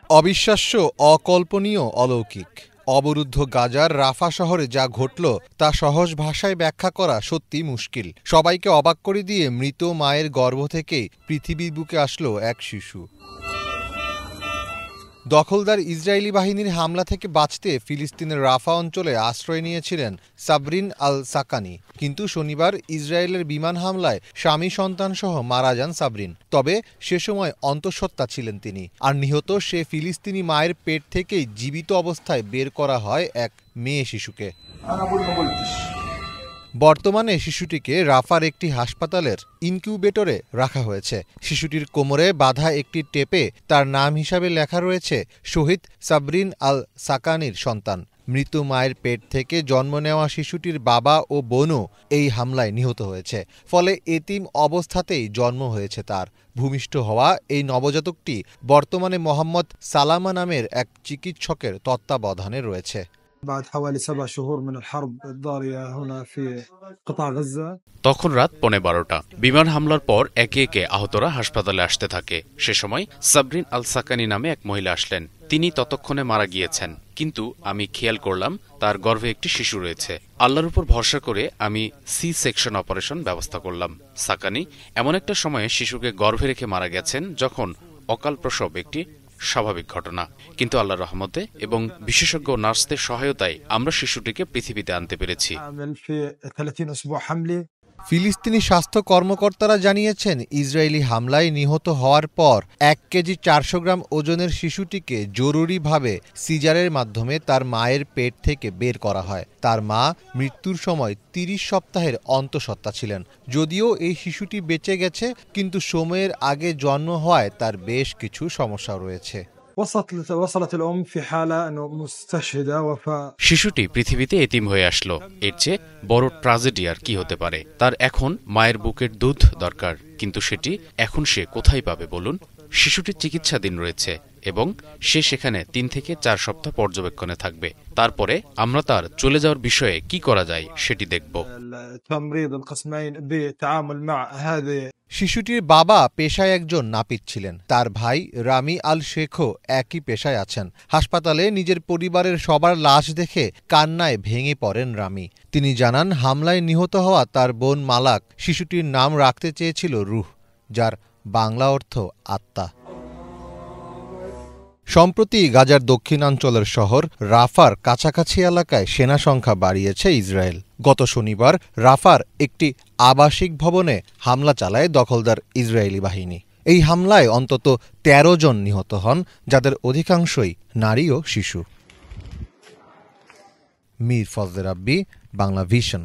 অবিশ্বাস্য, অকল্পনীয়, অলৌকিক। অবরুদ্ধ গাজার রাফা শহরে যা ঘটল তা সহজ ভাষায় ব্যাখ্যা করা সত্যি মুশকিল। সবাইকে অবাক করে দিয়ে মৃত মায়ের গর্ভ থেকেই পৃথিবীর বুকে আসলো এক শিশু। দখলদার ইসরায়েলি বাহিনীর হামলা থেকে বাঁচতে ফিলিস্তিনের রাফা অঞ্চলে আশ্রয় নিয়েছিলেন সাবরিন আল সাকানি, কিন্তু শনিবার ইসরায়েলের বিমান হামলায় স্বামী সন্তানসহ মারা যান সাবরিন। তবে সে সময় অন্তঃসত্ত্বা ছিলেন তিনি, আর নিহত সে ফিলিস্তিনি মায়ের পেট থেকেই জীবিত অবস্থায় বের করা হয় এক মেয়ে শিশুকে। বর্তমানে শিশুটিকে রাফার একটি হাসপাতালের ইনকিউবেটরে রাখা হয়েছে। শিশুটির কোমরে বাঁধা একটি টেপে তার নাম হিসাবে লেখা রয়েছে শহীদ সাবরিন আল সাকানির সন্তান। মৃত মায়ের পেট থেকে জন্ম নেওয়া শিশুটির বাবা ও বোনও এই হামলায় নিহত হয়েছে। ফলে এতিম অবস্থাতেই জন্ম হয়েছে তার। ভূমিষ্ঠ হওয়া এই নবজাতকটি বর্তমানে মোহাম্মদ সালামা নামের এক চিকিৎসকের তত্ত্বাবধানে রয়েছে। তখন রাত 12:15। বিমান হামলার পর একে একে আহতরা হাসপাতালে আসতে থাকে। সে সময় সাবরিন আল সাকানি নামে এক মহিলা আসলেন। তিনি ততক্ষণে মারা গিয়েছেন, কিন্তু আমি খেয়াল করলাম তার গর্ভে একটি শিশু রয়েছে। আল্লাহর উপর ভরসা করে আমি সি সেকশন অপারেশন ব্যবস্থা করলাম। সাকানি এমন একটা সময়ে শিশুকে গর্ভে রেখে মারা গেছেন যখন অকাল প্রসব একটি স্বাভাবিক ঘটনা, কিন্তু আল্লাহর রহমতে এবং বিশেষজ্ঞ নার্সদের সহায়তায় আমরা শিশুটিকে পৃথিবীতে আনতে পেরেছি। ফিলিস্তিনি স্বাস্থ্য কর্মকর্তারা জানিয়েছেন, ইসরায়েলি হামলায় নিহত হওয়ার পর 1 কেজি 400 গ্রাম ওজনের শিশুটিকে জরুরিভাবে সিজারের মাধ্যমে তার মায়ের পেট থেকে বের করা হয়। তার মা মৃত্যুর সময় 30 সপ্তাহের অন্তঃসত্ত্বা ছিলেন। যদিও এই শিশুটি বেঁচে গেছে, কিন্তু সময়ের আগে জন্ম হওয়ায় তার বেশ কিছু সমস্যা রয়েছে। শিশুটি পৃথিবীতে এতিম হয়ে আসলো। এর চেয়ে বড় ট্র্যাজেডি আর কি হতে পারে? তার এখন মায়ের বুকের দুধ দরকার, কিন্তু সেটি এখন সে কোথায় পাবে বলুন? শিশুটির চিকিৎসাধীন রয়েছে এবং সে সেখানে 3 থেকে 4 সপ্তাহ পর্যবেক্ষণে থাকবে। তারপরে আমরা তার চলে যাওয়ার বিষয়ে কি করা যায় সেটি দেখব। শিশুটির বাবা পেশায় একজন নাপিত ছিলেন। তার ভাই রামি আল শেখও একই পেশায় আছেন। হাসপাতালে নিজের পরিবারের সবার লাশ দেখে কান্নায় ভেঙে পড়েন রামি। তিনি জানান, হামলায় নিহত হওয়া তার বোন মালাক শিশুটির নাম রাখতে চেয়েছিল রুহ, যার বাংলা অর্থ আত্মা। সম্প্রতি গাজার দক্ষিণাঞ্চলের শহর রাফার কাছাকাছি এলাকায় সেনা সংখ্যা বাড়িয়েছে ইসরায়েল। গত শনিবার রাফার একটি আবাসিক ভবনে হামলা চালায় দখলদার ইসরায়েলি বাহিনী। এই হামলায় অন্তত 13 জন নিহত হন, যাদের অধিকাংশই নারী ও শিশু। মীর ফজলে রাব্বি, বাংলা ভিশন।